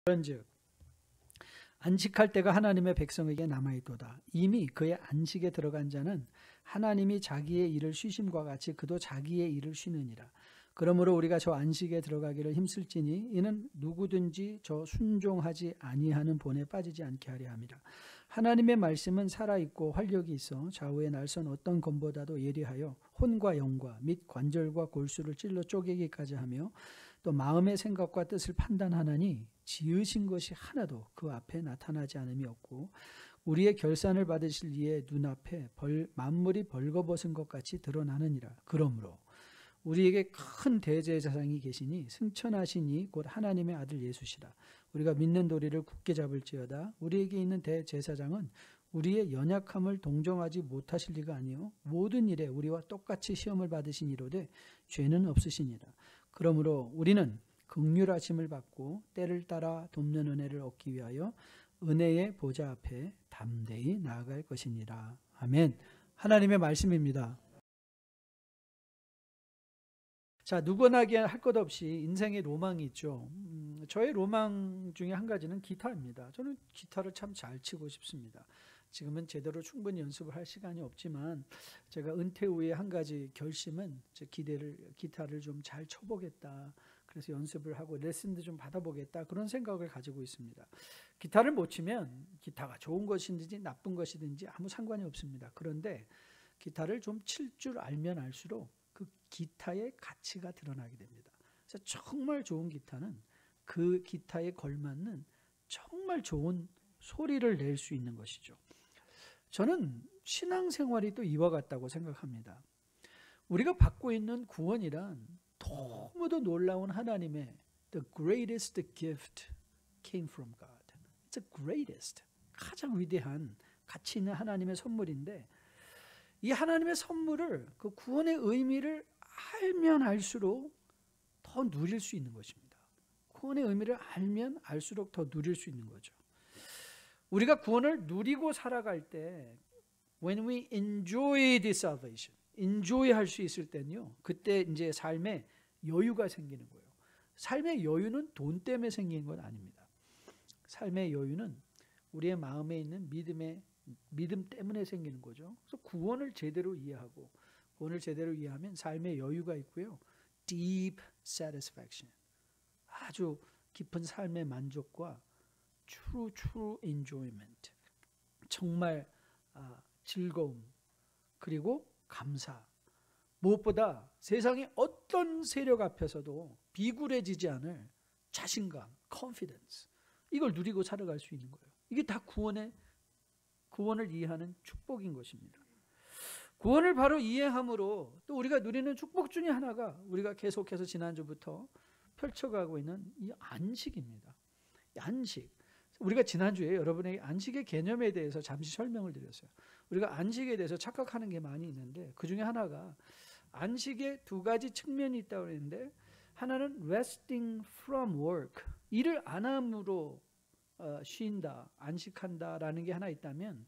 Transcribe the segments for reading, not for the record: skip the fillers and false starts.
그런즉 안식할 때가 하나님의 백성에게 남아있도다. 이미 그의 안식에 들어간 자는 하나님이 자기의 일을 쉬심과 같이 그도 자기의 일을 쉬느니라. 그러므로 우리가 저 안식에 들어가기를 힘쓸지니 이는 누구든지 저 순종하지 아니하는 본에 빠지지 않게 하려 함이라. 하나님의 말씀은 살아있고 활력이 있어 좌우의 날선 어떤 검보다도 예리하여 혼과 영과 및 관절과 골수를 찔러 쪼개기까지 하며 또 마음의 생각과 뜻을 판단하나니 지으신 것이 하나도 그 앞에 나타나지 않음이 없고 우리의 결산을 받으실 이의 눈앞에 만물이 벌거벗은 것 같이 드러나느니라. 그러므로 우리에게 큰 대제사장이 계시니 승천하신 이 곧 하나님의 아들 예수시라. 우리가 믿는 도리를 굳게 잡을지어다. 우리에게 있는 대제사장은 우리의 연약함을 동정하지 못하실 리가 아니요 모든 일에 우리와 똑같이 시험을 받으신 이로되 죄는 없으시니라. 그러므로 우리는 긍휼하심을 받고 때를 따라 돕는 은혜를 얻기 위하여 은혜의 보좌 앞에 담대히 나아갈 것이니라. 아멘. 하나님의 말씀입니다. 자, 누구나 할 것 없이 인생에 로망이 있죠. 저의 로망 중에 한 가지는 기타입니다. 저는 기타를 참 잘 치고 싶습니다. 지금은 제대로 충분히 연습을 할 시간이 없지만 제가 은퇴 후에 한 가지 결심은 기타를 좀 잘 쳐보겠다. 그래서 연습을 하고 레슨도 좀 받아보겠다. 그런 생각을 가지고 있습니다. 기타를 못 치면 기타가 좋은 것이든지 나쁜 것이든지 아무 상관이 없습니다. 그런데 기타를 좀 칠 줄 알면 알수록 그 기타의 가치가 드러나게 됩니다. 그래서 정말 좋은 기타는 그 기타에 걸맞는 정말 좋은 소리를 낼 수 있는 것이죠. 저는 신앙생활이 또 이와 같다고 생각합니다. 우리가 받고 있는 구원이란 너무도 놀라운 하나님의 The greatest gift came from God. It's the greatest. 가장 위대한 가치 있는 하나님의 선물인데 이 하나님의 선물을 그 구원의 의미를 알면 알수록 더 누릴 수 있는 것입니다. 구원의 의미를 알면 알수록 더 누릴 수 있는 거죠. 우리가 구원을 누리고 살아갈 때 when we enjoy this salvation, enjoy 할 수 있을 때는요. 그때 이제 삶에 여유가 생기는 거예요. 삶의 여유는 돈 때문에 생기는 건 아닙니다. 삶의 여유는 우리의 마음에 있는 믿음 때문에 생기는 거죠. 그래서 구원을 제대로 이해하고 구원을 제대로 이해하면 삶의 여유가 있고요. deep satisfaction, 아주 깊은 삶의 만족과 true enjoyment, 정말 즐거움 그리고 감사, 무엇보다 세상의 어떤 세력 앞에서도 비굴해지지 않을 자신감, confidence, 이걸 누리고 살아갈 수 있는 거예요. 이게 다 구원을 이해하는 축복인 것입니다. 구원을 바로 이해함으로 또 우리가 누리는 축복 중에 하나가 우리가 계속해서 지난주부터 펼쳐가고 있는 이 안식입니다. 이 안식. 우리가 지난주에 여러분에게 안식의 개념에 대해서 잠시 설명을 드렸어요. 우리가 안식에 대해서 착각하는 게 많이 있는데 그 중에 하나가 안식의 두 가지 측면이 있다고 했는데 하나는 resting from work, 일을 안 함으로 쉰다, 안식한다라는 게 하나 있다면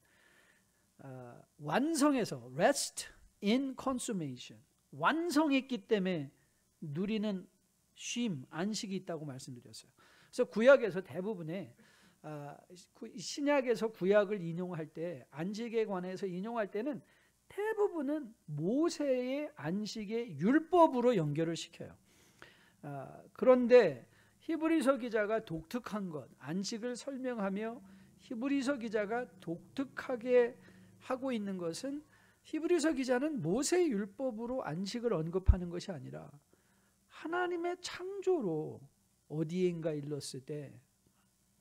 완성해서 rest in consummation, 완성했기 때문에 누리는 쉼, 안식이 있다고 말씀드렸어요. 그래서 구약에서 대부분의 신약에서 구약을 인용할 때 안식에 관해서 인용할 때는 대부분은 모세의 안식의 율법으로 연결을 시켜요. 그런데 히브리서 기자가 독특한 것, 안식을 설명하며 히브리서 기자가 독특하게 하고 있는 것은 히브리서 기자는 모세의 율법으로 안식을 언급하는 것이 아니라 하나님의 창조로 어디엔가 일렀을 때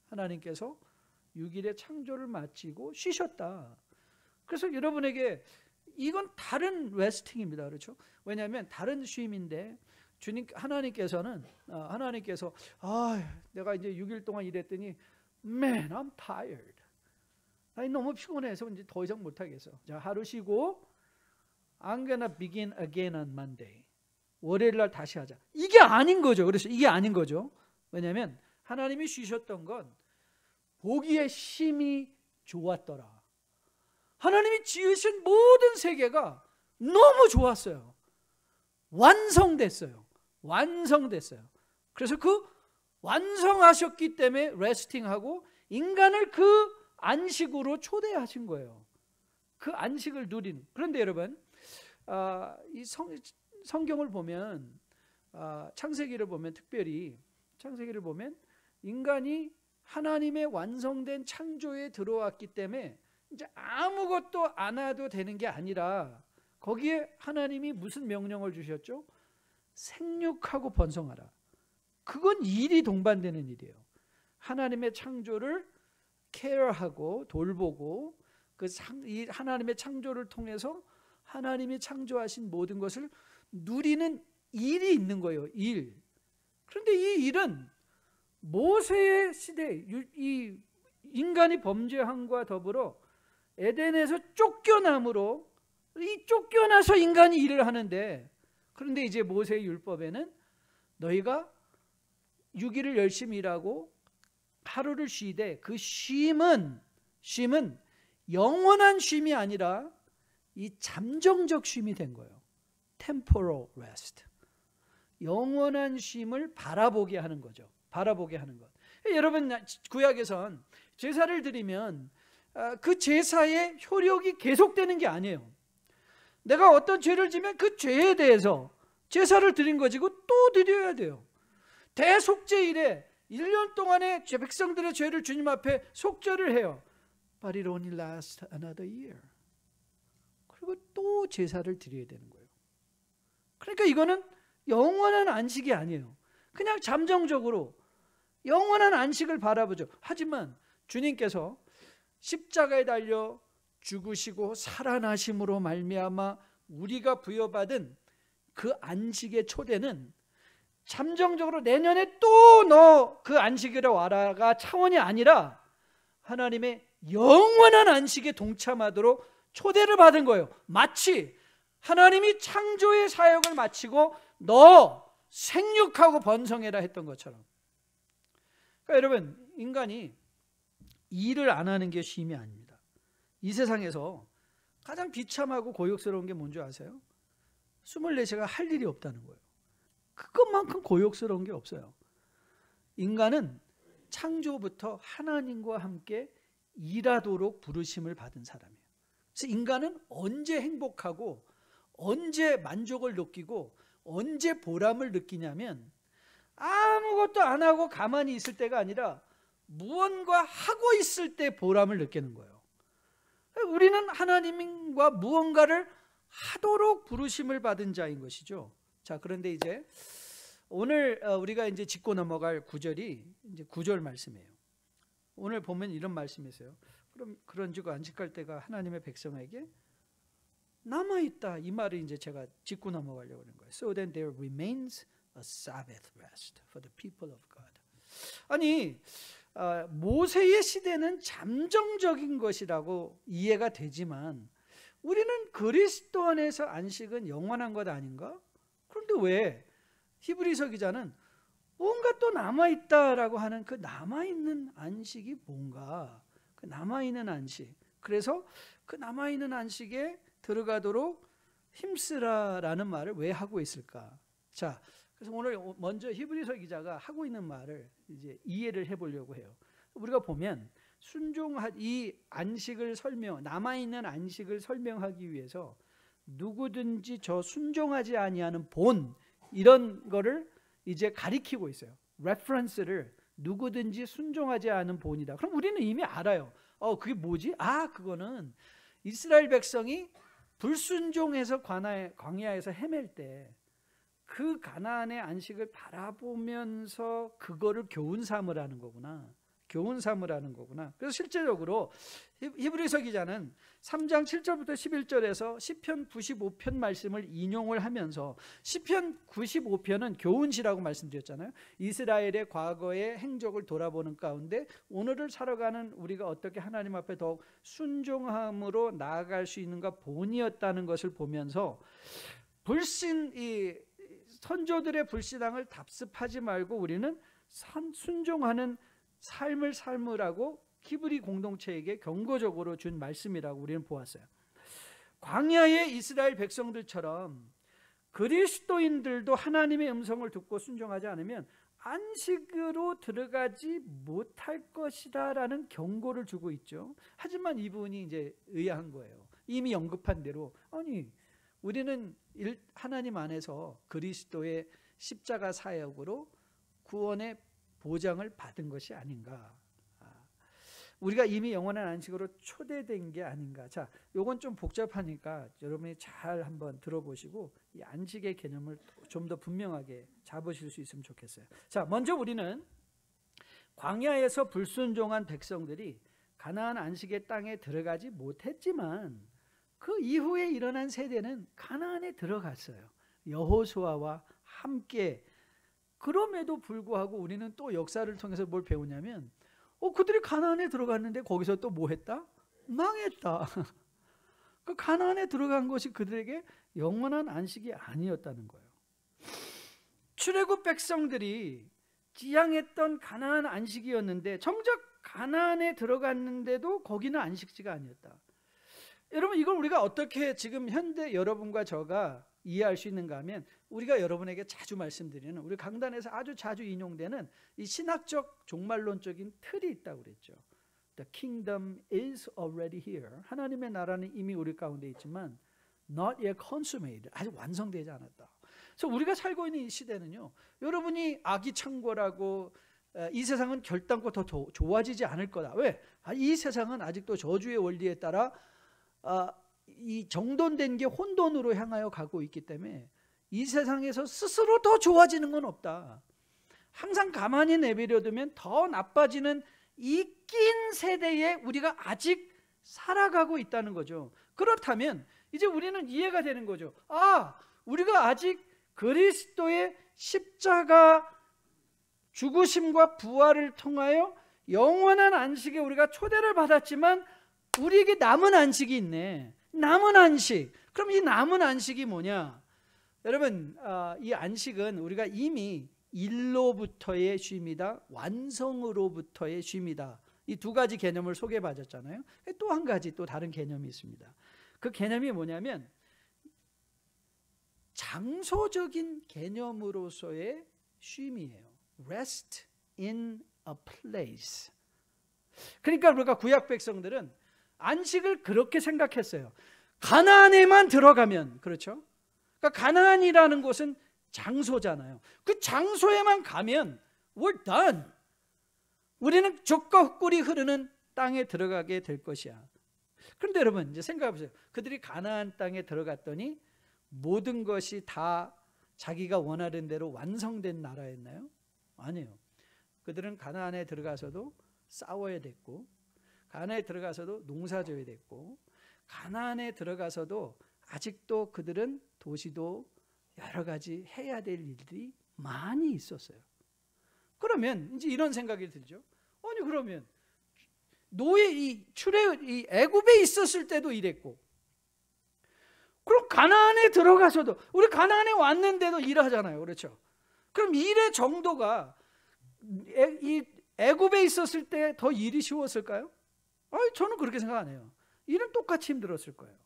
하나님께서 6일의 창조를 마치고 쉬셨다. 그래서 여러분에게 이건 다른 레스팅입니다. 그렇죠? 왜냐하면 다른 쉼인데 하나님께서 내가 이제 6일 동안 일했더니 Man, I'm tired. 아니 너무 피곤해서 이제 더 이상 못하겠어. 자, 하루 쉬고 I'm gonna begin again on Monday. 월요일 날 다시 하자. 이게 아닌 거죠. 그래서 이게 아닌 거죠. 왜냐하면 하나님이 쉬셨던 건 보기에 심히 좋았더라. 하나님이 지으신 모든 세계가 너무 좋았어요. 완성됐어요. 그래서 그 완성하셨기 때문에 레스팅하고 인간을 그 안식으로 초대하신 거예요. 그 안식을 누리는. 그런데 여러분, 이 성경을 보면, 창세기를 보면, 특별히 창세기를 보면 인간이 하나님의 완성된 창조에 들어왔기 때문에 이제 아무것도 안 해도 되는 게 아니라 거기에 하나님이 무슨 명령을 주셨죠? 생육하고 번성하라. 그건 일이 동반되는 일이에요. 하나님의 창조를 케어하고 돌보고 이 하나님의 창조를 통해서 하나님이 창조하신 모든 것을 누리는 일이 있는 거예요. 일. 그런데 이 일은 모세의 시대, 이 인간이 범죄함과 더불어 에덴에서 쫓겨남으로 이 쫓겨나서 인간이 일을 하는데, 그런데 이제 모세의 율법에는 너희가 6일을 열심히 일하고 하루를 쉬되 그 쉼은 영원한 쉼이 아니라 이 잠정적 쉼이 된 거예요. temporal rest. 영원한 쉼을 바라보게 하는 거죠. 바라보게 하는 것. 여러분, 구약에선 제사를 드리면 그 제사의 효력이 계속되는 게 아니에요. 내가 어떤 죄를 지면 그 죄에 대해서 제사를 드린 거지고 또 드려야 돼요. 대속죄일에 1년 동안의 백성들의 죄를 주님 앞에 속죄를 해요. But it only lasts another year. 그리고 또 제사를 드려야 되는 거예요. 그러니까 이거는 영원한 안식이 아니에요. 그냥 잠정적으로 영원한 안식을 바라보죠. 하지만 주님께서 십자가에 달려 죽으시고 살아나심으로 말미암아 우리가 부여받은 그 안식의 초대는 잠정적으로 내년에 또 너 그 안식일에 와라가 차원이 아니라 하나님의 영원한 안식에 동참하도록 초대를 받은 거예요. 마치 하나님이 창조의 사역을 마치고 너 생육하고 번성해라 했던 것처럼. 그러니까 여러분, 인간이 일을 안 하는 게 쉼이 아닙니다. 이 세상에서 가장 비참하고 고역스러운 게 뭔지 아세요? 24시간 할 일이 없다는 거예요. 그것만큼 고역스러운 게 없어요. 인간은 창조부터 하나님과 함께 일하도록 부르심을 받은 사람이에요. 그래서 인간은 언제 행복하고 언제 만족을 느끼고 언제 보람을 느끼냐면 아무것도 안 하고 가만히 있을 때가 아니라 무언가 하고 있을 때 보람을 느끼는 거예요. 우리는 하나님과 무언가를 하도록 부르심을 받은 자인 것이죠. 자, 그런데 이제 오늘 우리가 이제 짚고 넘어갈 구절이 이제 9절 말씀이에요. 오늘 보면 이런 말씀이 있어요. 그런즉 안식할 때가 하나님의 백성에게 남아 있다. 이 말을 이제 제가 짚고 넘어가려고 하는 거예요. So then there remains a Sabbath rest for the people of God. 아니, 모세의 시대는 잠정적인 것이라고 이해가 되지만 우리는 그리스도 안에서 안식은 영원한 것 아닌가? 그런데 왜 히브리서 기자는 뭔가 또 남아있다라고 하는 그 남아있는 안식이 뭔가? 그 남아있는 안식. 그래서 그 남아있는 안식에 들어가도록 힘쓰라라는 말을 왜 하고 있을까? 자, 그래서 오늘 먼저 히브리서 기자가 하고 있는 말을 이제 이해를 해보려고 해요. 우리가 보면 이 안식을 남아있는 안식을 설명하기 위해서 누구든지 저 순종하지 아니하는 본, 이런 거를 이제 가리키고 있어요. 레퍼런스를 누구든지 순종하지 않은 본이다. 그럼 우리는 이미 알아요. 그게 뭐지? 그거는 이스라엘 백성이 불순종해서 광야에서 헤맬 때 그 가나안의 안식을 바라보면서 그거를 교훈 삼으라는 거구나. 그래서 실제적으로 히브리서 기자는 3장 7절부터 11절에서 시편 95편 말씀을 인용을 하면서, 시편 95편은 교훈시라고 말씀드렸잖아요. 이스라엘의 과거의 행적을 돌아보는 가운데 오늘을 살아가는 우리가 어떻게 하나님 앞에 더욱 순종함으로 나아갈 수 있는가 본이었다는 것을 보면서 이 선조들의 불신앙을 답습하지 말고 우리는 순종하는 삶을 삶으라고 히브리 공동체에게 경고적으로 준 말씀이라고 우리는 보았어요. 광야의 이스라엘 백성들처럼 그리스도인들도 하나님의 음성을 듣고 순종하지 않으면 안식으로 들어가지 못할 것이다 라는 경고를 주고 있죠. 하지만 이분이 이제 의아한 거예요. 이미 언급한 대로 아니 우리는 하나님 안에서 그리스도의 십자가 사역으로 구원의 보장을 받은 것이 아닌가. 우리가 이미 영원한 안식으로 초대된 게 아닌가. 자, 요건 좀 복잡하니까 여러분이 잘 한번 들어보시고 이 안식의 개념을 좀 더 분명하게 잡으실 수 있으면 좋겠어요. 자, 먼저 우리는 광야에서 불순종한 백성들이 가나안 안식의 땅에 들어가지 못했지만 그 이후에 일어난 세대는 가나안에 들어갔어요. 여호수아와 함께. 그럼에도 불구하고 우리는 또 역사를 통해서 뭘 배우냐면 그들이 가나안에 들어갔는데 거기서 또 뭐 했다? 망했다. 그 가나안에 들어간 것이 그들에게 영원한 안식이 아니었다는 거예요. 출애굽 백성들이 지향했던 가나안 안식이었는데 정작 가나안에 들어갔는데도 거기는 안식지가 아니었다. 여러분 이걸 우리가 어떻게 지금 현대 여러분과 저가 이해할 수 있는가 하면 우리가 여러분에게 자주 말씀드리는 우리 강단에서 아주 자주 인용되는 이 신학적 종말론적인 틀이 있다고 그랬죠. The kingdom is already here. 하나님의 나라는 이미 우리 가운데 있지만 not yet consummated. 아직 완성되지 않았다. 그래서 우리가 살고 있는 이 시대는요. 여러분이 아기 창고라고 이 세상은 결단코 더 좋아지지 않을 거다. 왜? 이 세상은 아직도 저주의 원리에 따라 이 정돈된 게 혼돈으로 향하여 가고 있기 때문에 이 세상에서 스스로 더 좋아지는 건 없다. 항상 가만히 내버려두면 더 나빠지는 이 낀 세대에 우리가 아직 살아가고 있다는 거죠. 그렇다면 이제 우리는 이해가 되는 거죠. 우리가 아직 그리스도의 십자가 죽으심과 부활을 통하여 영원한 안식에 우리가 초대를 받았지만 우리에게 남은 안식이 있네. 남은 안식. 그럼 이 남은 안식이 뭐냐? 여러분 이 안식은 우리가 이미 일로부터의 쉼이다, 완성으로부터의 쉼이다. 이 두 가지 개념을 소개받았잖아요. 또 한 가지 또 다른 개념이 있습니다. 그 개념이 뭐냐면 장소적인 개념으로서의 쉼이에요. Rest in a place. 그러니까 우리가 구약 백성들은 안식을 그렇게 생각했어요. 가나안에만 들어가면, 그렇죠? 그러니까 가나안이라는 곳은 장소잖아요. 그 장소에만 가면 we're done. 우리는 젖과 흙꿀이 흐르는 땅에 들어가게 될 것이야. 그런데 여러분 이제 생각해 보세요. 그들이 가나안 땅에 들어갔더니 모든 것이 다 자기가 원하는 대로 완성된 나라였나요? 아니에요. 그들은 가나안에 들어가서도 싸워야 됐고, 가나안에 들어가서도 농사져야 됐고, 가나안에 들어가서도 아직도 그들은 도시도 여러 가지 해야 될 일들이 많이 있었어요. 그러면 이제 이런 생각이 들죠. 아니 그러면 노예 이 애굽에 있었을 때도 이랬고, 그럼 가나안에 들어가서도 우리 가나안에 왔는데도 일하잖아요, 그렇죠? 그럼 일의 정도가 이 애굽에 있었을 때 더 일이 쉬웠을까요? 저는 그렇게 생각 안 해요. 일은 똑같이 힘들었을 거예요.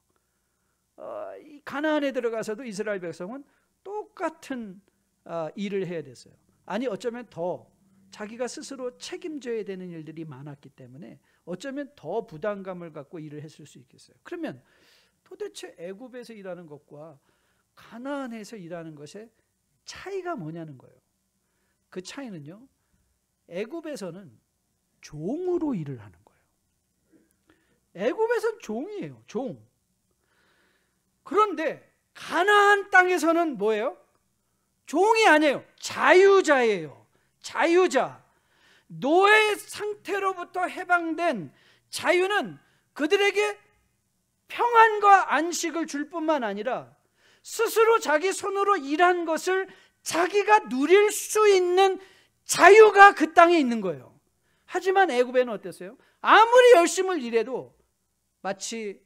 이 가나안에 들어가서도 이스라엘 백성은 똑같은 일을 해야 됐어요. 아니 어쩌면 더 자기가 스스로 책임져야 되는 일들이 많았기 때문에 어쩌면 더 부담감을 갖고 일을 했을 수 있겠어요. 그러면 도대체 애굽에서 일하는 것과 가나안에서 일하는 것의 차이가 뭐냐는 거예요. 그 차이는요, 애굽에서는 종으로 일을 하는 거예요. 애굽에서는 종이에요, 종. 그런데 가나안 땅에서는 뭐예요? 종이 아니에요. 자유자예요. 자유자. 노예 상태로부터 해방된 자유는 그들에게 평안과 안식을 줄 뿐만 아니라 스스로 자기 손으로 일한 것을 자기가 누릴 수 있는 자유가 그 땅에 있는 거예요. 하지만 애굽에는 어땠어요? 아무리 열심을 일해도 마치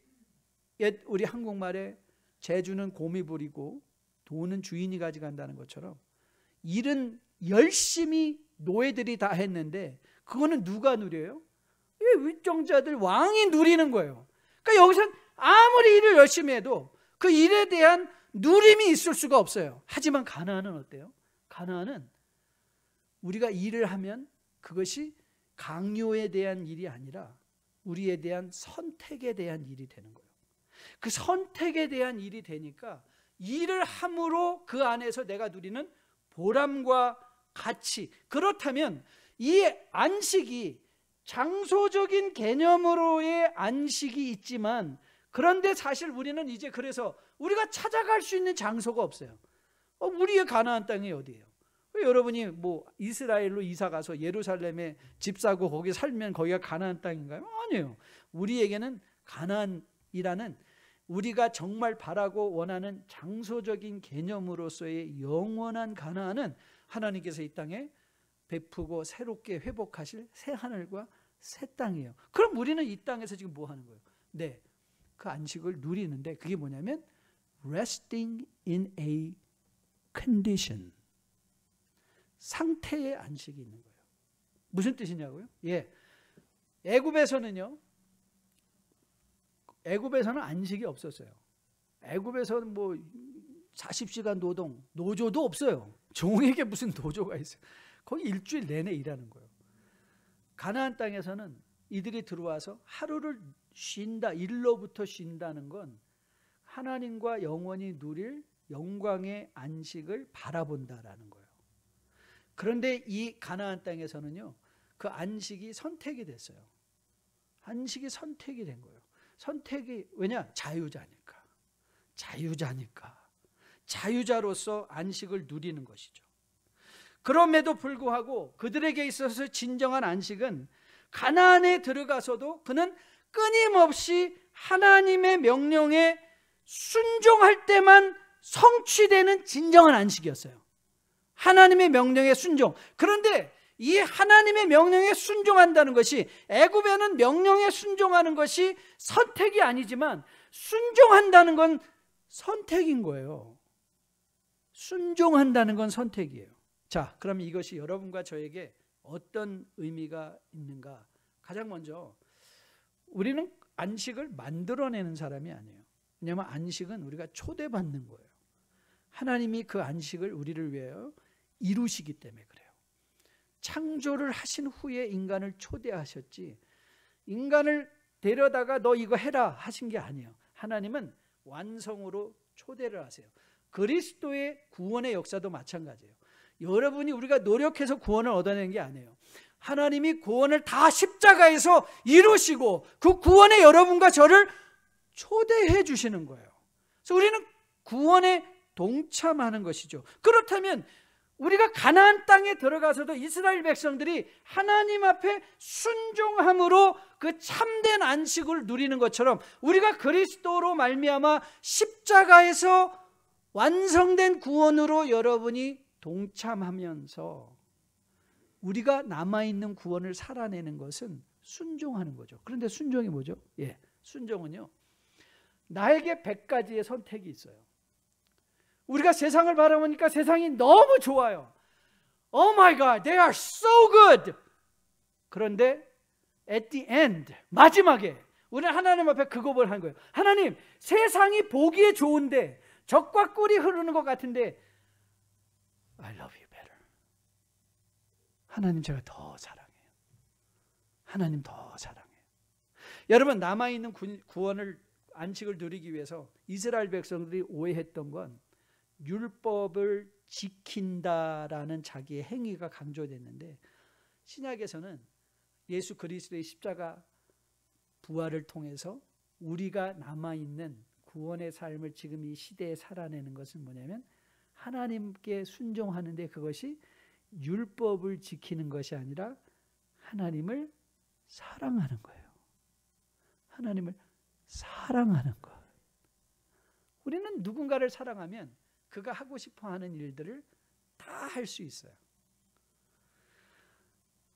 옛 우리 한국말에 재주는 곰이 부리고 돈은 주인이 가져간다는 것처럼 일은 열심히 노예들이 다 했는데 그거는 누가 누려요? 윗정자들, 왕이 누리는 거예요. 그러니까 여기서는 아무리 일을 열심히 해도 그 일에 대한 누림이 있을 수가 없어요. 하지만 가나안은 어때요? 가나안은 우리가 일을 하면 그것이 강요에 대한 일이 아니라 우리에 대한 선택에 대한 일이 되는 거예요. 그 선택에 대한 일이 되니까 일을 함으로 그 안에서 내가 누리는 보람과 가치. 그렇다면 이 안식이 장소적인 개념으로의 안식이 있지만, 그런데 사실 우리는 이제 그래서 우리가 찾아갈 수 있는 장소가 없어요. 우리의 가나안 땅이 어디예요? 여러분이 뭐 이스라엘로 이사 가서 예루살렘에 집 사고 거기 살면 거기가 가나안 땅인가요? 아니에요. 우리에게는 가나안이라는 우리가 정말 바라고 원하는 장소적인 개념으로서의 영원한 가나안은 하나님께서 이 땅에 베푸고 새롭게 회복하실 새 하늘과 새 땅이에요. 그럼 우리는 이 땅에서 지금 뭐 하는 거예요? 네, 그 안식을 누리는데 그게 뭐냐면 resting in a condition, 상태의 안식이 있는 거예요. 무슨 뜻이냐고요? 예, 애굽에서는 안식이 없었어요. 애굽에서는 뭐 40시간 노동, 노조도 없어요. 종에게 무슨 노조가 있어요? 거기 일주일 내내 일하는 거예요. 가나안 땅에서는 이들이 들어와서 하루를 쉰다, 일로부터 쉰다는 건 하나님과 영원히 누릴 영광의 안식을 바라본다라는 거예요. 그런데 이 가나안 땅에서는요, 그 안식이 선택이 됐어요. 안식이 선택이 된 거예요. 선택이 왜냐? 자유자니까. 자유자로서 안식을 누리는 것이죠. 그럼에도 불구하고 그들에게 있어서 진정한 안식은 가나안에 들어가서도 그는 끊임없이 하나님의 명령에 순종할 때만 성취되는 진정한 안식이었어요. 하나님의 명령에 순종. 그런데 이 하나님의 명령에 순종한다는 것이, 애굽에는 명령에 순종하는 것이 선택이 아니지만 순종한다는 건 선택인 거예요. 순종한다는 건 선택이에요. 자, 그럼 이것이 여러분과 저에게 어떤 의미가 있는가? 가장 먼저 우리는 안식을 만들어내는 사람이 아니에요. 왜냐하면 안식은 우리가 초대받는 거예요. 하나님이 그 안식을 우리를 위하여 이루시기 때문에 그래요. 창조를 하신 후에 인간을 초대하셨지, 인간을 데려다가 너 이거 해라 하신 게 아니에요. 하나님은 완성으로 초대를 하세요. 그리스도의 구원의 역사도 마찬가지예요. 여러분이 우리가 노력해서 구원을 얻어내는 게 아니에요. 하나님이 구원을 다 십자가에서 이루시고 그 구원에 여러분과 저를 초대해 주시는 거예요. 그래서 우리는 구원에 동참하는 것이죠. 그렇다면 우리가 가나안 땅에 들어가서도 이스라엘 백성들이 하나님 앞에 순종함으로 그 참된 안식을 누리는 것처럼 우리가 그리스도로 말미암아 십자가에서 완성된 구원으로 여러분이 동참하면서 우리가 남아있는 구원을 살아내는 것은 순종하는 거죠. 그런데 순종이 뭐죠? 예, 순종은요, 나에게 100가지의 선택이 있어요. 우리가 세상을 바라보니까 세상이 너무 좋아요. Oh my God, they are so good. 그런데 at the end, 마지막에 우리는 하나님 앞에 그 고백을 하는 거예요. 하나님, 세상이 보기에 좋은데, 젖과 꿀이 흐르는 것 같은데 I love you better. 하나님, 제가 더 사랑해요. 하나님 더 사랑해요. 여러분, 남아있는 구원을, 안식을 누리기 위해서 이스라엘 백성들이 오해했던 건 율법을 지킨다라는 자기의 행위가 강조됐는데, 신약에서는 예수 그리스도의 십자가 부활을 통해서 우리가 남아있는 구원의 삶을 지금 이 시대에 살아내는 것은 뭐냐면 하나님께 순종하는데, 그것이 율법을 지키는 것이 아니라 하나님을 사랑하는 거예요. 하나님을 사랑하는 것. 우리는 누군가를 사랑하면 그가 하고 싶어 하는 일들을 다 할 수 있어요.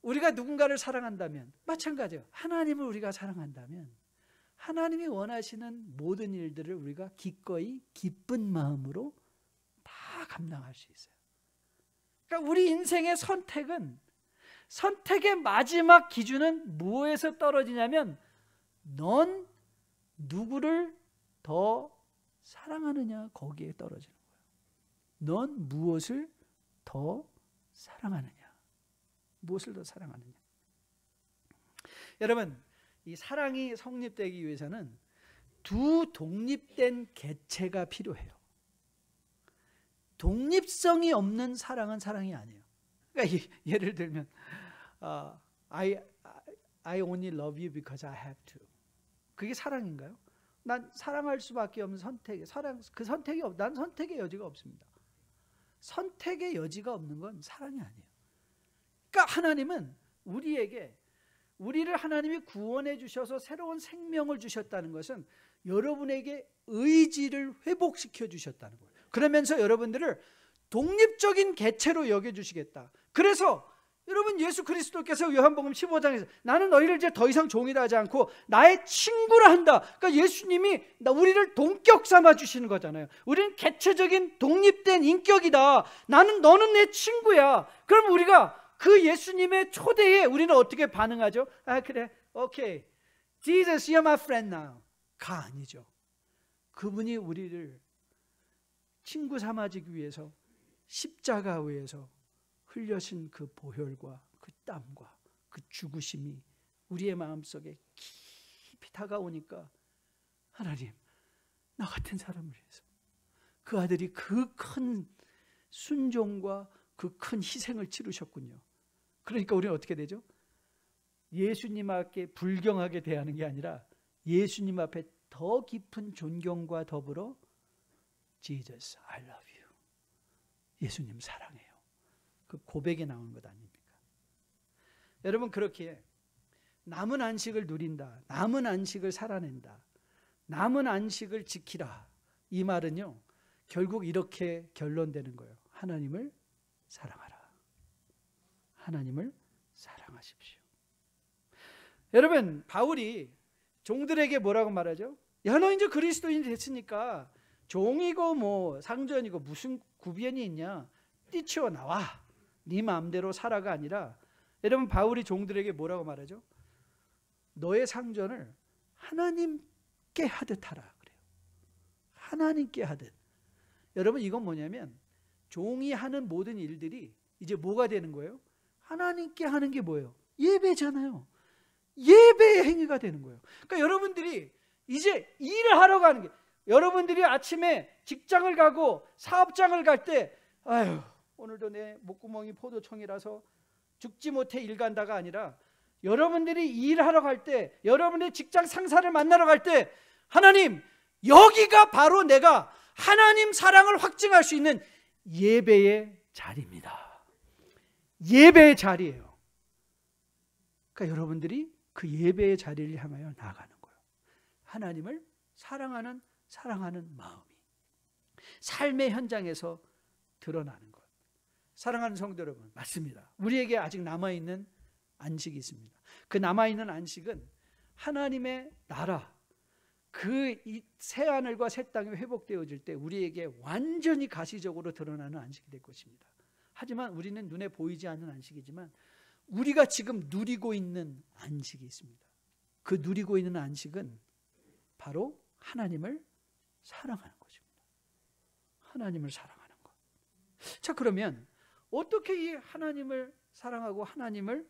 우리가 누군가를 사랑한다면 마찬가지예요. 하나님을 우리가 사랑한다면 하나님이 원하시는 모든 일들을 우리가 기꺼이 기쁜 마음으로 다 감당할 수 있어요. 그러니까 우리 인생의 선택은, 선택의 마지막 기준은 무엇에서 떨어지냐면 넌 누구를 더 사랑하느냐, 거기에 떨어지는 거예요. 넌 무엇을 더 사랑하느냐. 무엇을 더 사랑하느냐? 여러분, 이 사랑이 성립되기 위해서는 두 독립된 개체가 필요해요. 독립성이 없는 사랑은 사랑이 아니에요. 그러니까 예를 들면 I only love you because I have to. 그게 사랑인가요? 난 사랑할 수밖에 없는 선택, 그 선택이 난 선택의 여지가 없습니다. 선택의 여지가 없는 건 사랑이 아니에요. 그러니까 하나님은 우리를 하나님이 구원해 주셔서 새로운 생명을 주셨다는 것은 여러분에게 의지를 회복시켜 주셨다는 거예요. 그러면서 여러분들을 독립적인 개체로 여겨주시겠다. 그래서 여러분, 예수 그리스도께서 요한복음 15장에서 나는 너희를 이제 더 이상 종이라 하지 않고 나의 친구라 한다. 그러니까 예수님이 우리를 동격 삼아 주시는 거잖아요. 우리는 개체적인 독립된 인격이다. 너는 내 친구야. 그럼 우리가 그 예수님의 초대에 우리는 어떻게 반응하죠? 그래, 오케이, Jesus, you're my friend now. 가 아니죠. 그분이 우리를 친구 삼아주기 위해서 십자가 위에서 흘려신 그 보혈과 그 땀과 그 죽으심이 우리의 마음속에 깊이 다가오니까 하나님, 나 같은 사람을 위해서 그 아들이 그 큰 순종과 그 큰 희생을 치르셨군요. 그러니까 우리는 어떻게 되죠? 예수님 앞에 불경하게 대하는 게 아니라 예수님 앞에 더 깊은 존경과 더불어 Jesus, I love you. 예수님 사랑해요. 그 고백에 나오는 것 아닙니까? 여러분, 그렇게 남은 안식을 누린다, 남은 안식을 살아낸다, 남은 안식을 지키라, 이 말은요 결국 이렇게 결론되는 거예요. 하나님을 사랑하라. 하나님을 사랑하십시오. 여러분, 바울이 종들에게 뭐라고 말하죠? 야, 너 이제 그리스도인이 됐으니까 종이고 뭐 상전이고 무슨 구별이 있냐? 뛰쳐 나와. 네 마음대로 살아가 아니라, 여러분, 바울이 종들에게 뭐라고 말하죠? 너의 상전을 하나님께 하듯 하라 그래요. 하나님께 하듯. 여러분, 이건 뭐냐면 종이 하는 모든 일들이 이제 뭐가 되는 거예요? 하나님께 하는 게 뭐예요? 예배잖아요. 예배의 행위가 되는 거예요. 그러니까 여러분들이 이제 일을 하러 가는 게, 여러분들이 아침에 직장을 가고 사업장을 갈 때 아유, 오늘도 내 목구멍이 포도청이라서 죽지 못해 일 간다가 아니라, 여러분들이 일하러 갈 때, 여러분의 직장 상사를 만나러 갈 때, 하나님, 여기가 바로 내가 하나님 사랑을 확증할 수 있는 예배의 자리입니다. 예배의 자리예요. 그러니까 여러분들이 그 예배의 자리를 향하여 나아가는 거예요. 하나님을 사랑하는 마음이 삶의 현장에서 드러나는 것. 사랑하는 성도 여러분, 맞습니다. 우리에게 아직 남아있는 안식이 있습니다. 그 남아있는 안식은 하나님의 나라, 그 새하늘과 새 땅이 회복되어질 때 우리에게 완전히 가시적으로 드러나는 안식이 될 것입니다. 하지만 우리는 눈에 보이지 않는 안식이지만 우리가 지금 누리고 있는 안식이 있습니다. 그 누리고 있는 안식은 바로 하나님을 사랑하는 것입니다. 하나님을 사랑하는 것. 자, 그러면 어떻게 이 하나님을 사랑하고 하나님의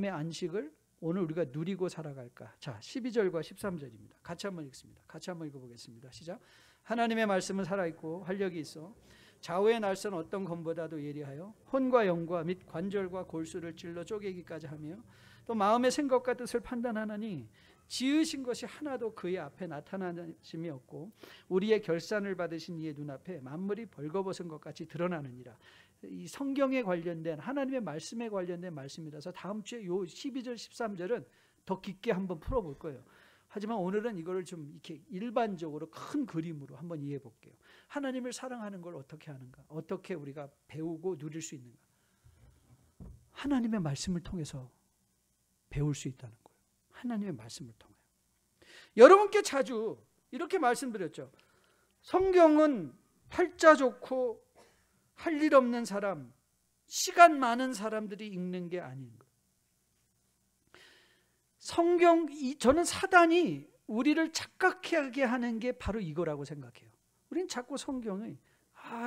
안식을 오늘 우리가 누리고 살아갈까? 자, 12절과 13절입니다. 같이 한번 읽습니다. 같이 한번 읽어보겠습니다. 시작. 하나님의 말씀은 살아있고 활력이 있어 좌우의 날선 어떤 검보다도 예리하여 혼과 영과 및 관절과 골수를 찔러 쪼개기까지 하며 또 마음의 생각과 뜻을 판단하나니 지으신 것이 하나도 그의 앞에 나타나심이 없고 우리의 결산을 받으신 이의 눈앞에 만물이 벌거벗은 것 같이 드러나느니라. 이 성경에 관련된, 하나님의 말씀에 관련된 말씀이라서 다음 주에 요 12절 13절은 더 깊게 한번 풀어볼 거예요. 하지만 오늘은 이거를 좀 이렇게 일반적으로 큰 그림으로 한번 이해해 볼게요. 하나님을 사랑하는 걸 어떻게 하는가? 어떻게 우리가 배우고 누릴 수 있는가? 하나님의 말씀을 통해서 배울 수 있다는 거예요. 하나님의 말씀을 통해요. 여러분께 자주 이렇게 말씀드렸죠. 성경은 팔자 좋고 할 일 없는 사람, 시간 많은 사람들이 읽는 게 아닌 거예요. 저는 사단이 우리를 착각하게 하는 게 바로 이거라고 생각해요. 우리는 자꾸 성경을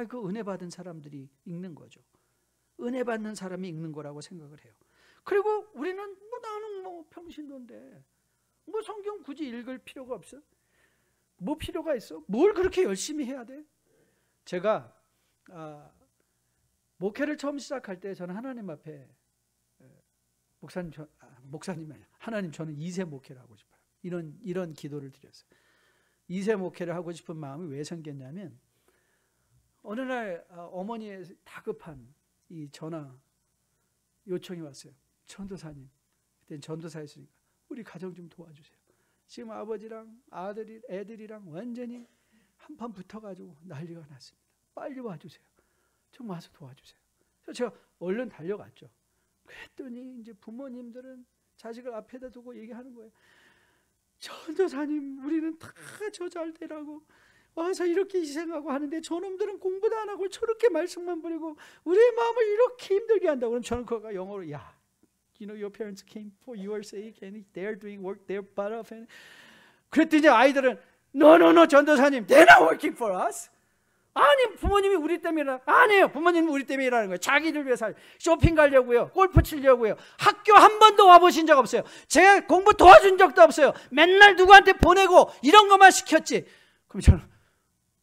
그 은혜 받은 사람들이 읽는 거죠. 은혜 받는 사람이 읽는 거라고 생각을 해요. 그리고 우리는 나는 평신도인데 성경 굳이 읽을 필요가 없어? 뭐 필요가 있어? 뭘 그렇게 열심히 해야 돼? 제가 목회를 처음 시작할 때 저는 하나님 앞에 목사님이 아니라 하나님, 저는 2세 목회를 하고 싶어요. 이런 기도를 드렸어요. 2세 목회를 하고 싶은 마음이 왜 생겼냐면, 어느 날 어머니의 다급한 이 전화 요청이 왔어요. 전도사님, 그때는 전도사였으니까 우리 가정 좀 도와주세요. 지금 아버지랑 애들이랑 완전히 한판 붙어가지고 난리가 났습니다. 빨리 와주세요. 좀 와서 도와주세요. 그래서 제가 얼른 달려갔죠. 그랬더니 이제 부모님들은 자식을 앞에다 두고 얘기하는 거예요. 전도사님, 우리는 다 저 잘 되라고 와서 이렇게 희생하고 하는데 저놈들은 공부도 안 하고 저렇게 말씀만 부리고 우리의 마음을 이렇게 힘들게 한다고. 그럼 저는 그거가 영어로, you know, your parents came for your sake and they're doing work their butt off. 그랬더니 아이들은 no, 전도사님, they're not working for us. 아니, 부모님이 우리 때문이라. 아니에요, 부모님이 우리 때문에 일하는 거예요. 자기들 위해서 쇼핑 가려고요, 골프 치려고요. 학교 한 번도 와보신 적 없어요. 제가 공부 도와준 적도 없어요. 맨날 누구한테 보내고 이런 것만 시켰지. 그럼 저는,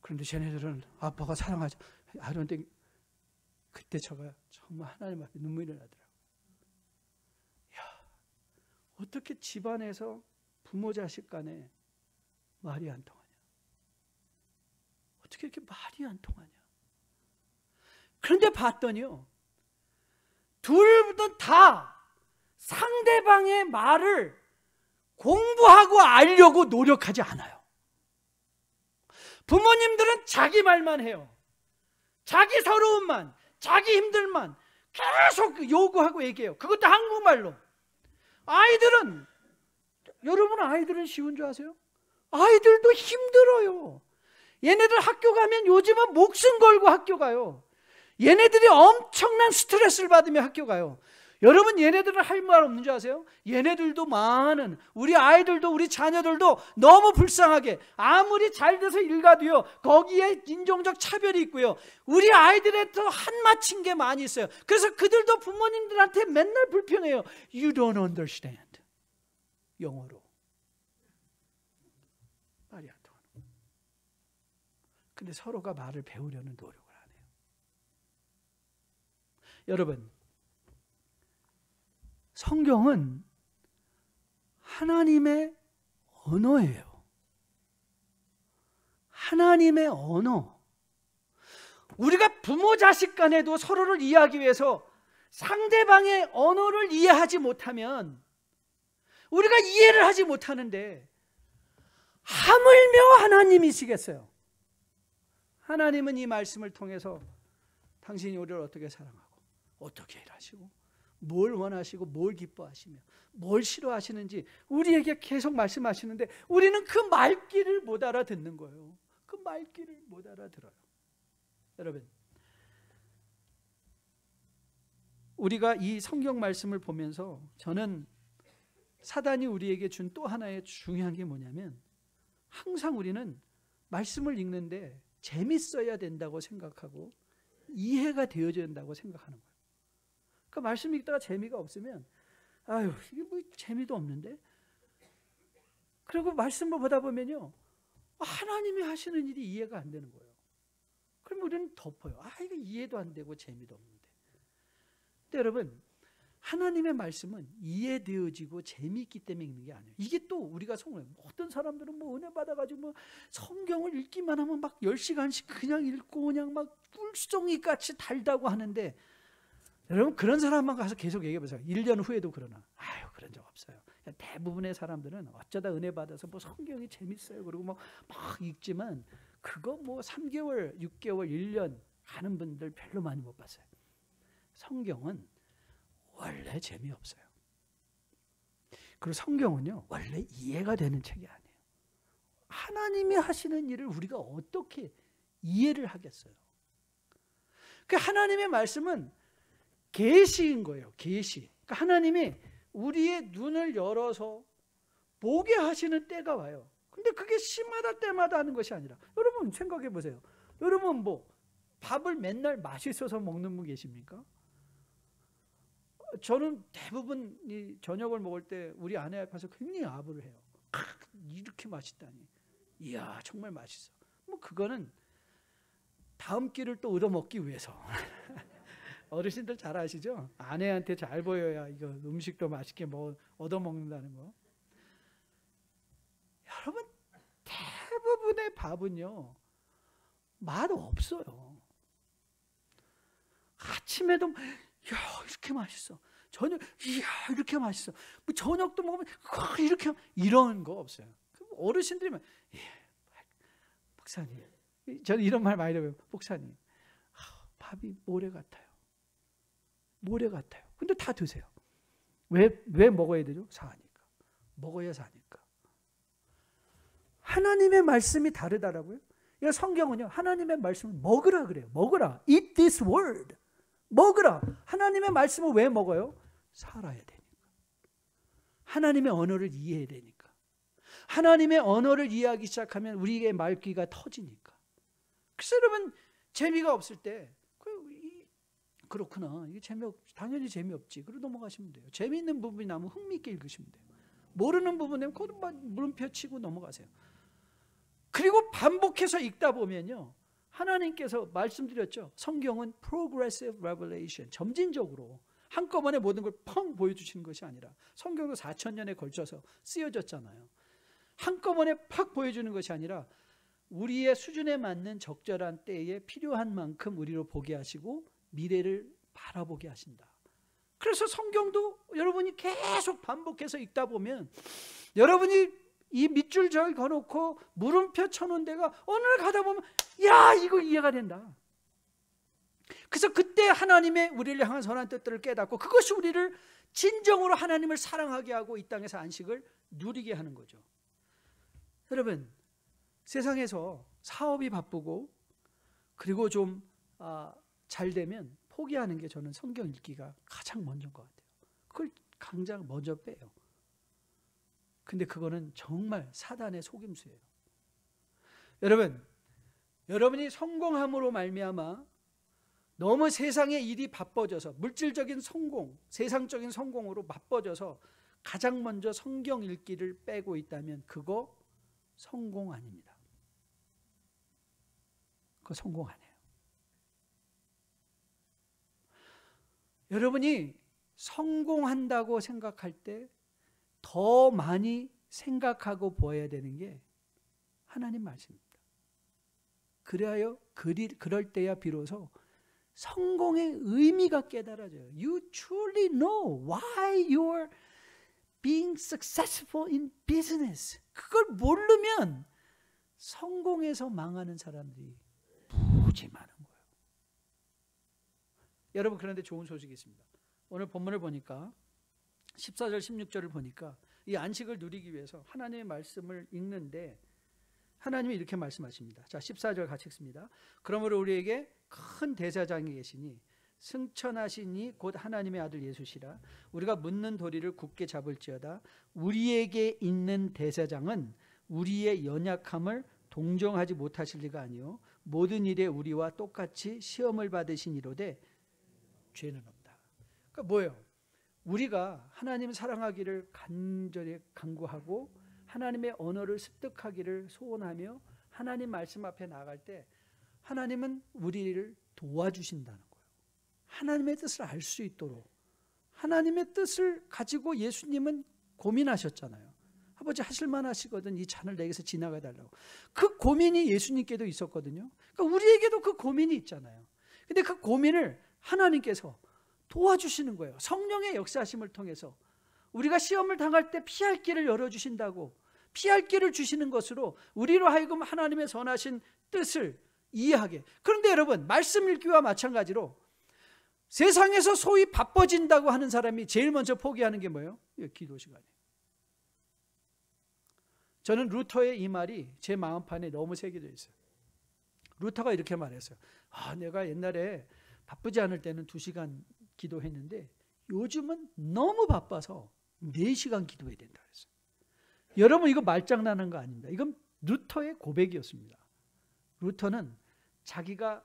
그런데 쟤네들은 아빠가 사랑하죠. I don't think. 그때 제가 정말 하나님 앞에 눈물이 나더라고요. 어떻게 집안에서 부모 자식 간에 말이 안 통하냐? 어떻게 이렇게 말이 안 통하냐? 그런데 봤더니요, 둘은 다 상대방의 말을 공부하고 알려고 노력하지 않아요. 부모님들은 자기 말만 해요. 자기 서러움만, 자기 힘들만 계속 요구하고 얘기해요. 그것도 한국말로. 여러분 아이들은 쉬운 줄 아세요? 아이들도 힘들어요. 얘네들 학교 가면 요즘은 목숨 걸고 학교 가요. 얘네들이 엄청난 스트레스를 받으며 학교 가요. 여러분, 얘네들은 할 말 없는 줄 아세요? 얘네들도 우리 아이들도 우리 자녀들도 너무 불쌍하게 아무리 잘 돼서 일가도요, 거기에 인종적 차별이 있고요, 우리 아이들에도 한마친 게 많이 있어요. 그래서 그들도 부모님들한테 맨날 불평해요. You don't understand. 영어로 말이 안 통하는 거예요. 근데 서로가 말을 배우려는 노력을 안 해요. 여러분, 성경은 하나님의 언어예요. 하나님의 언어. 우리가 부모 자식 간에도 서로를 이해하기 위해서 상대방의 언어를 이해하지 못하면, 우리가 이해를 하지 못하는데 하물며 하나님이시겠어요? 하나님은 이 말씀을 통해서 당신이 우리를 어떻게 사랑하고 어떻게 일하시고 뭘 원하시고 뭘 기뻐하시며 뭘 싫어하시는지 우리에게 계속 말씀하시는데, 우리는 그 말귀를 못 알아듣는 거예요. 그 말귀를 못 알아들어요. 여러분, 우리가 이 성경 말씀을 보면서 저는 사단이 우리에게 준 또 하나의 중요한 게 뭐냐면, 항상 우리는 말씀을 읽는데 재밌어야 된다고 생각하고 이해가 되어야 된다고 생각하는 거예요. 그 말씀 읽다가 재미가 없으면 이게 뭐 재미도 없는데? 그리고 말씀을 보다 보면요, 하나님이 하시는 일이 이해가 안 되는 거예요. 그럼 우리는 덮어요. 이거 이해도 안 되고 재미도 없는데. 근데 여러분, 하나님의 말씀은 이해되어지고 재미있기 때문에 읽는 게 아니에요. 이게 또 우리가 어떤 사람들은 은혜 받아가지고 성경을 읽기만 하면 막 10시간씩 그냥 읽고 그냥 막 꿀송이 같이 달다고 하는데, 여러분, 그런 사람만 가서 계속 얘기해 보세요. 1년 후에도 그러나? 그런 적 없어요. 대부분의 사람들은 어쩌다 은혜 받아서 성경이 재밌어요, 그리고 막 읽지만 그거 3개월, 6개월, 1년 하는 분들 별로 많이 못 봤어요. 성경은 원래 재미없어요. 그리고 성경은요, 원래 이해가 되는 책이 아니에요. 하나님이 하시는 일을 우리가 어떻게 이해를 하겠어요? 그 하나님의 말씀은 계시인 거예요. 계시. 그러니까 하나님이 우리의 눈을 열어서 보게 하시는 때가 와요. 근데 그게 시마다 때마다 하는 것이 아니라, 여러분 생각해 보세요. 여러분 밥을 맨날 맛있어서 먹는 분 계십니까? 저는 대부분 이 저녁을 먹을 때 우리 아내 앞에서 굉장히 아부를 해요. 이렇게 맛있다니. 이야, 정말 맛있어. 뭐 그거는 다음 끼를 또 얻어먹기 위해서. 어르신들 잘 아시죠? 아내한테 잘 보여야 이거 음식도 맛있게 얻어먹는다는 거. 여러분, 대부분의 밥은요 맛 없어요. 아침에도 야 이렇게 맛있어. 저녁 이야 이렇게 맛있어. 뭐 저녁도 먹으면 이렇게 이런 거 없어요. 어르신들이면 예, 목사님, 저는 이런 말 많이 들어요. 목사님, 밥이 모래 같아요. 모래 같아요. 근데 다 드세요. 왜 먹어야 되죠? 사니까. 먹어야 사니까. 하나님의 말씀이 다르다라고요? 이 성경은요 하나님의 말씀을 먹으라 그래요. 먹으라. Eat this word. 먹으라. 하나님의 말씀을 왜 먹어요? 살아야 되니까. 하나님의 언어를 이해해야 되니까. 하나님의 언어를 이해하기 시작하면 우리의 말귀가 터지니까. 그래서 여러분 재미가 없을 때 그렇구나. 이게 당연히 재미없지. 그러고 넘어가시면 돼요. 재미있는 부분이 나면 흥미있게 읽으시면 돼요. 모르는 부분은 물음표 치고 넘어가세요. 그리고 반복해서 읽다 보면요. 하나님께서 말씀드렸죠. 성경은 progressive revelation. 점진적으로 한꺼번에 모든 걸 펑 보여주시는 것이 아니라 성경도 4,000년에 걸쳐서 쓰여졌잖아요. 한꺼번에 팍 보여주는 것이 아니라 우리의 수준에 맞는 적절한 때에 필요한 만큼 우리로 보게 하시고 미래를 바라보게 하신다. 그래서 성경도 여러분이 계속 반복해서 읽다 보면 여러분이 이 밑줄 절 거놓고 물음표 쳐놓은 데가 어느 날 가다 보면 야 이거 이해가 된다. 그래서 그때 하나님의 우리를 향한 선한 뜻들을 깨닫고 그것이 우리를 진정으로 하나님을 사랑하게 하고 이 땅에서 안식을 누리게 하는 거죠. 여러분 세상에서 사업이 바쁘고 그리고 좀 잘 되면 포기하는 게 저는 성경 읽기가 가장 먼저인 것 같아요. 그걸 당장 먼저 빼요. 근데 그거는 정말 사단의 속임수예요. 여러분이 성공함으로 말미암아 너무 세상의 일이 바빠져서 물질적인 성공, 세상적인 성공으로 바빠져서 가장 먼저 성경 읽기를 빼고 있다면 그거 성공 아닙니다. 그거 성공 아니에요. 여러분이 성공한다고 생각할 때 더 많이 생각하고 보아야 되는 게 하나님 말씀입니다. 그래야 그럴 때야 비로소 성공의 의미가 깨달아져요. You truly know why you're being successful in business. 그걸 모르면 성공해서 망하는 사람들이 무지 많은 거예요. 여러분 그런데 좋은 소식이 있습니다. 오늘 본문을 보니까 14절 16절을 보니까 이 안식을 누리기 위해서 하나님의 말씀을 읽는데 하나님이 이렇게 말씀하십니다. 자 14절 같이 읽습니다. 그러므로 우리에게 큰 대제사장이 계시니 승천하시니 곧 하나님의 아들 예수시라. 우리가 묻는 도리를 굳게 잡을지어다. 우리에게 있는 대제사장은 우리의 연약함을 동정하지 못하실 리가 아니요 모든 일에 우리와 똑같이 시험을 받으신 이로되 죄는 없다. 그러니까 뭐예요? 우리가 하나님 사랑하기를 간절히 간구하고 하나님의 언어를 습득하기를 소원하며 하나님 말씀 앞에 나갈 때 하나님은 우리를 도와주신다는 거예요. 하나님의 뜻을 알 수 있도록. 하나님의 뜻을 가지고 예수님은 고민하셨잖아요. 아버지 하실만 하시거든 이 잔을 내게서 지나가 달라고. 그 고민이 예수님께도 있었거든요. 그러니까 우리에게도 그 고민이 있잖아요. 근데 그 고민을 하나님께서 도와주시는 거예요. 성령의 역사하심을 통해서 우리가 시험을 당할 때 피할 길을 열어주신다고 피할 길을 주시는 것으로 우리로 하여금 하나님의 선하신 뜻을 이해하게. 그런데 여러분 말씀 읽기와 마찬가지로 세상에서 소위 바빠진다고 하는 사람이 제일 먼저 포기하는 게 뭐예요? 기도 시간이에요. 저는 루터의 이 말이 제 마음판에 너무 새겨져 있어요. 루터가 이렇게 말했어요. 내가 옛날에 바쁘지 않을 때는 2시간 기도했는데 요즘은 너무 바빠서 4시간 기도해야 된다 그랬어요. 여러분 이거 말장난한 거 아닙니다. 이건 루터의 고백이었습니다. 루터는 자기가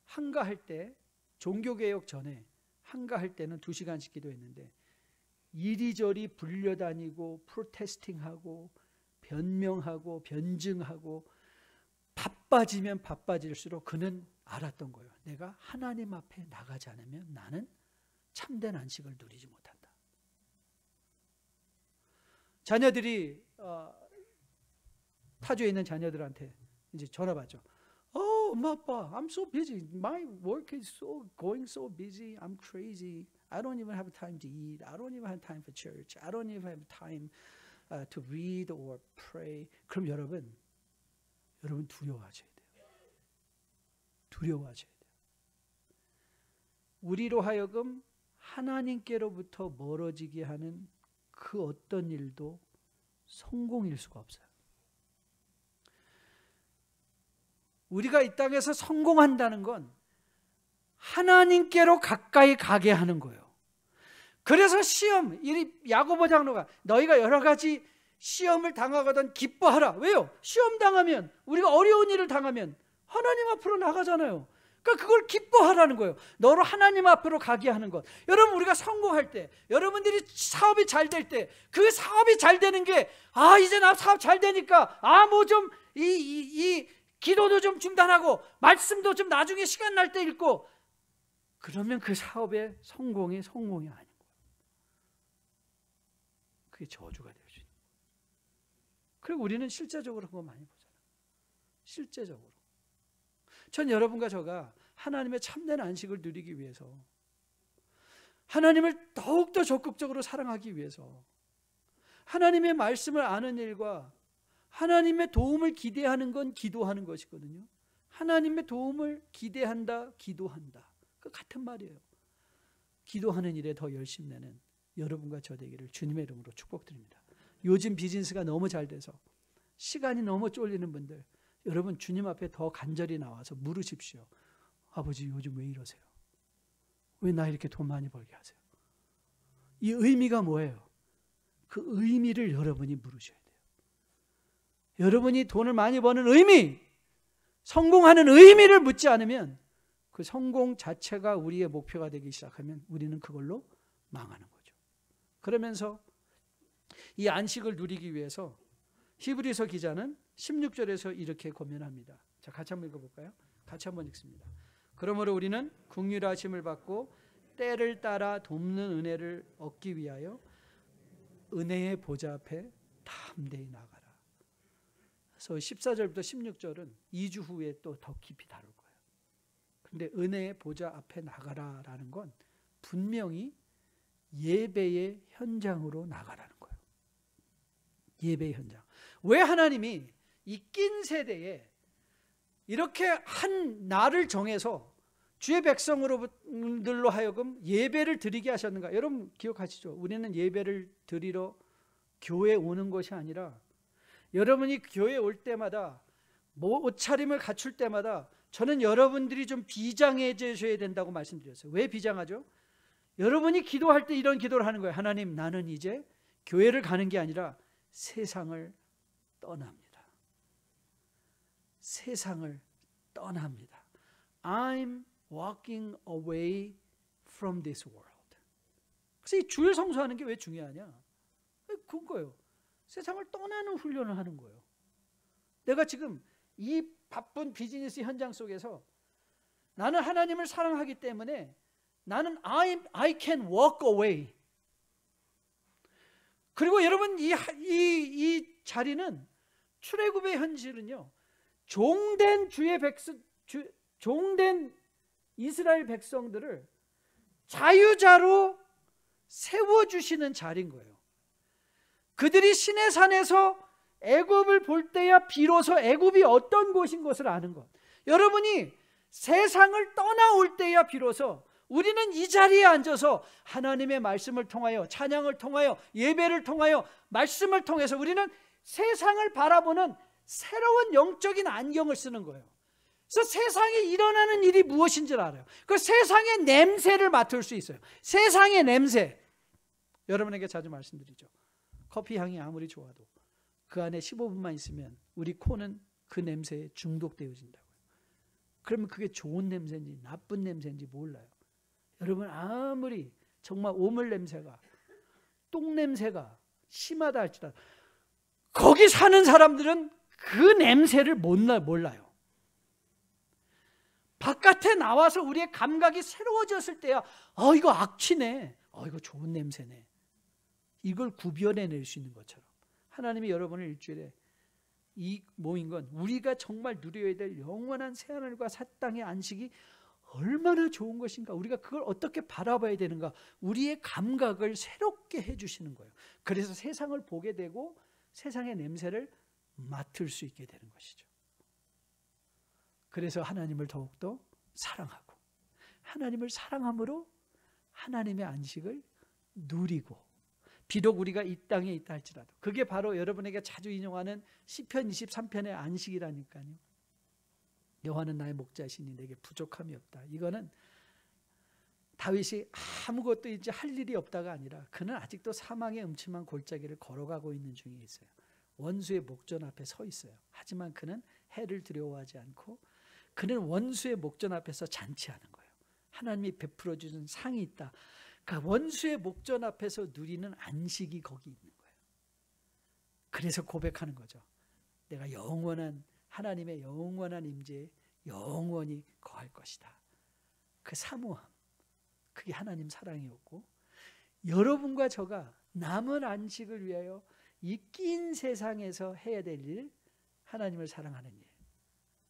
한가할 때 종교개혁 전에 한가할 때는 2시간씩 기도했는데 이리저리 불려다니고 프로테스팅하고 변명하고 변증하고 바빠지면 바빠질수록 그는 알았던 거예요. 내가 하나님 앞에 나가지 않으면 나는 참된 안식을 누리지 못한다. 자녀들이 타주에 있는 자녀들한테 이제 전화 받죠. 엄마 아빠, I'm so busy. My work is going so busy. I'm crazy. I don't even have time to eat. I don't even have time for church. I don't even have time to read or pray. 그럼 여러분 두려워하셔야 돼요. 두려워하셔야 돼요. 우리로 하여금 하나님께로부터 멀어지게 하는 그 어떤 일도 성공일 수가 없어요. 우리가 이 땅에서 성공한다는 건 하나님께로 가까이 가게 하는 거예요. 그래서 시험, 야고보 장로가 너희가 여러 가지 시험을 당하거든 기뻐하라. 왜요? 시험 당하면, 우리가 어려운 일을 당하면 하나님 앞으로 나가잖아요. 그러니까 그걸 기뻐하라는 거예요. 너로 하나님 앞으로 가게 하는 것. 여러분, 우리가 성공할 때, 여러분들이 사업이 잘 될 때, 그 사업이 잘 되는 게 이제 나 사업 잘 되니까 뭐 좀 기도도 좀 중단하고 말씀도 좀 나중에 시간 날 때 읽고, 그러면 그 사업의 성공이 아닌 거예요. 그게 저주가 되어요. 그리고 우리는 실제적으로 그거 많이 보잖아요. 실제적으로. 전 여러분과 저가 하나님의 참된 안식을 누리기 위해서, 하나님을 더욱더 적극적으로 사랑하기 위해서, 하나님의 말씀을 아는 일과 하나님의 도움을 기대하는 건 기도하는 것이거든요. 하나님의 도움을 기대한다, 기도한다. 그 같은 말이에요. 기도하는 일에 더 열심 내는 여러분과 저 되기를 주님의 이름으로 축복드립니다. 요즘 비즈니스가 너무 잘 돼서 시간이 너무 쫄리는 분들, 여러분 주님 앞에 더 간절히 나와서 물으십시오. 아버지, 요즘 왜 이러세요? 왜 나 이렇게 돈 많이 벌게 하세요? 이 의미가 뭐예요? 그 의미를 여러분이 물으셔야 돼요. 여러분이 돈을 많이 버는 의미, 성공하는 의미를 묻지 않으면, 그 성공 자체가 우리의 목표가 되기 시작하면 우리는 그걸로 망하는 거죠. 그러면서 이 안식을 누리기 위해서 히브리서 기자는 16절에서 이렇게 권면합니다. 자, 같이 한번 읽어볼까요? 같이 한번 읽습니다. 그러므로 우리는 긍휼하심을 받고 때를 따라 돕는 은혜를 얻기 위하여 은혜의 보좌 앞에 담대히 나가라. 그래서 14절부터 16절은 2주 후에 또 더 깊이 다룰 거예요. 그런데 은혜의 보좌 앞에 나가라라는 건 분명히 예배의 현장으로 나가라는 거예요. 예배의 현장. 왜 하나님이 이 낀 세대에 이렇게 한 날을 정해서 주의 백성으로들로 하여금 예배를 드리게 하셨는가? 여러분 기억하시죠? 우리는 예배를 드리러 교회에 오는 것이 아니라, 여러분이 교회에 올 때마다, 옷차림을 갖출 때마다 저는 여러분들이 좀 비장해져야 된다고 말씀드렸어요. 왜 비장하죠? 여러분이 기도할 때 이런 기도를 하는 거예요. 하나님, 나는 이제 교회를 가는 게 아니라 세상을 떠납니다. 세상을 떠납니다. I'm walking away from this world. 그래서 이 주일 성수하는 게 왜 중요하냐? 그거예요. 세상을 떠나는 훈련을 하는 거예요. 내가 지금 이 바쁜 비즈니스 현장 속에서 나는 하나님을 사랑하기 때문에 나는 I can walk away. 그리고 여러분 이 자리는, 출애굽의 현실은요, 종된 이스라엘 백성들을 자유자로 세워주시는 자리인 거예요. 그들이 시내산에서 애굽을 볼 때야 비로소 애굽이 어떤 곳인 것을 아는 것. 여러분이 세상을 떠나올 때야 비로소 우리는 이 자리에 앉아서 하나님의 말씀을 통하여, 찬양을 통하여, 예배를 통하여, 말씀을 통해서 우리는 세상을 바라보는 새로운 영적인 안경을 쓰는 거예요. 그래서 세상에 일어나는 일이 무엇인지를 알아요. 그 세상의 냄새를 맡을 수 있어요. 세상의 냄새. 여러분에게 자주 말씀드리죠. 커피 향이 아무리 좋아도 그 안에 15분만 있으면 우리 코는 그 냄새에 중독되어진다고요. 그러면 그게 좋은 냄새인지 나쁜 냄새인지 몰라요. 여러분 아무리 정말 오물 냄새가 똥 냄새가 심하다 할지라도 거기 사는 사람들은 그 냄새를 몰라요. 바깥에 나와서 우리의 감각이 새로워졌을 때야 이거 악취네, 이거 좋은 냄새네, 이걸 구별해낼 수 있는 것처럼 하나님이 여러분을 일주일에 이 모인 건 우리가 정말 누려야 될 영원한 새하늘과 새 땅의 안식이 얼마나 좋은 것인가, 우리가 그걸 어떻게 바라봐야 되는가, 우리의 감각을 새롭게 해주시는 거예요. 그래서 세상을 보게 되고 세상의 냄새를 맡을 수 있게 되는 것이죠. 그래서 하나님을 더욱더 사랑하고 하나님을 사랑함으로 하나님의 안식을 누리고, 비록 우리가 이 땅에 있다 할지라도 그게 바로 여러분에게 자주 인용하는 시편 23편의 안식이라니까요. 여호와는 나의 목자시니 내게 부족함이 없다. 이거는 다윗이 아무것도 이제 할 일이 없다가 아니라 그는 아직도 사망의 음침한 골짜기를 걸어가고 있는 중에 있어요. 원수의 목전 앞에 서 있어요. 하지만 그는 해를 두려워하지 않고 그는 원수의 목전 앞에서 잔치하는 거예요. 하나님이 베풀어 주는 상이 있다. 그러니까 원수의 목전 앞에서 누리는 안식이 거기 있는 거예요. 그래서 고백하는 거죠. 내가 영원한 하나님의 영원한 임재에 영원히 거할 것이다. 그 사모함, 그게 하나님 사랑이었고, 여러분과 저가 남은 안식을 위하여 이 낀 세상에서 해야 될 일, 하나님을 사랑하는 일,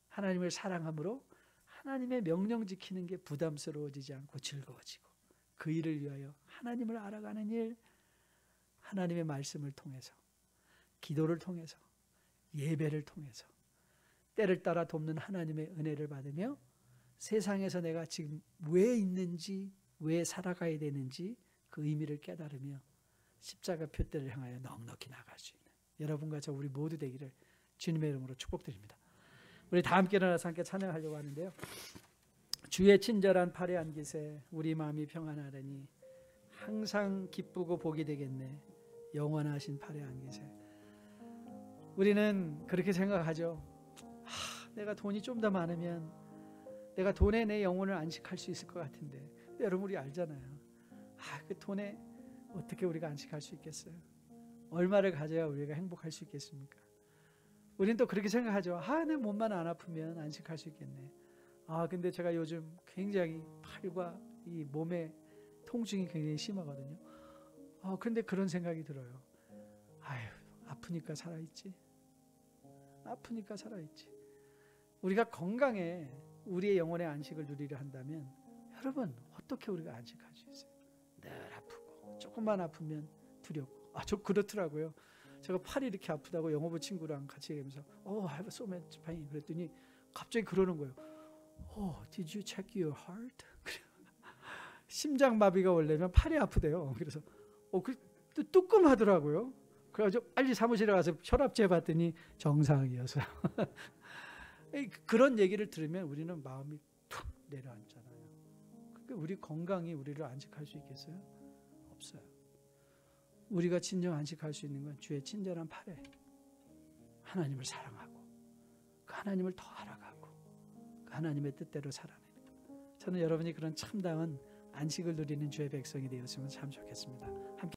하나님을 사랑함으로 하나님의 명령 지키는 게 부담스러워지지 않고 즐거워지고, 그 일을 위하여 하나님을 알아가는 일, 하나님의 말씀을 통해서, 기도를 통해서, 예배를 통해서 때를 따라 돕는 하나님의 은혜를 받으며 세상에서 내가 지금 왜 있는지, 왜 살아가야 되는지 그 의미를 깨달으며 십자가 표대를 향하여 넉넉히 나갈 수 있는 여러분과 저 우리 모두 되기를 주님의 이름으로 축복드립니다. 우리 다 함께 일어나서 함께 찬양하려고 하는데요. 주의 친절한 팔에 안기세 우리 마음이 평안하려니 항상 기쁘고 복이 되겠네 영원하신 팔에 안기세. 우리는 그렇게 생각하죠. 내가 돈이 좀 더 많으면 내가 돈에 내 영혼을 안식할 수 있을 것 같은데, 여러분 우리 알잖아요. 그 돈에 어떻게 우리가 안식할 수 있겠어요? 얼마를 가져야 우리가 행복할 수 있겠습니까? 우리는 또 그렇게 생각하죠. 내 몸만 안 아프면 안식할 수 있겠네. 근데 제가 요즘 굉장히 팔과 이 몸의 통증이 굉장히 심하거든요. 그런데 그런 생각이 들어요. 아프니까 살아있지. 아프니까 살아있지. 우리가 건강해 우리의 영혼의 안식을 누리려 한다면 여러분 어떻게 우리가 안식할 수 있어요? 늘 아프고 조금만 아프면 두렵고. 저 그렇더라고요. 제가 팔이 이렇게 아프다고 영어부 친구랑 같이 얘기하면서 I have so much pain 그랬더니 갑자기 그러는 거예요. Did you check your heart? 심장마비가 원래면 팔이 아프대요. 그래서 뜨끔하더라고요. 그래가지고 빨리 사무실에 가서 혈압 재봤더니 정상이어서 그런 얘기를 들으면 우리는 마음이 툭 내려앉잖아요. 그러니까 우리 건강이 우리를 안식할 수 있겠어요? 없어요. 우리가 진정 안식할 수 있는 건 주의 친절한 팔에 하나님을 사랑하고 그 하나님을 더 알아가고 그 하나님의 뜻대로 살아내는 것. 저는 여러분이 그런 참다운 안식을 누리는 주의 백성이 되었으면 참 좋겠습니다. 함께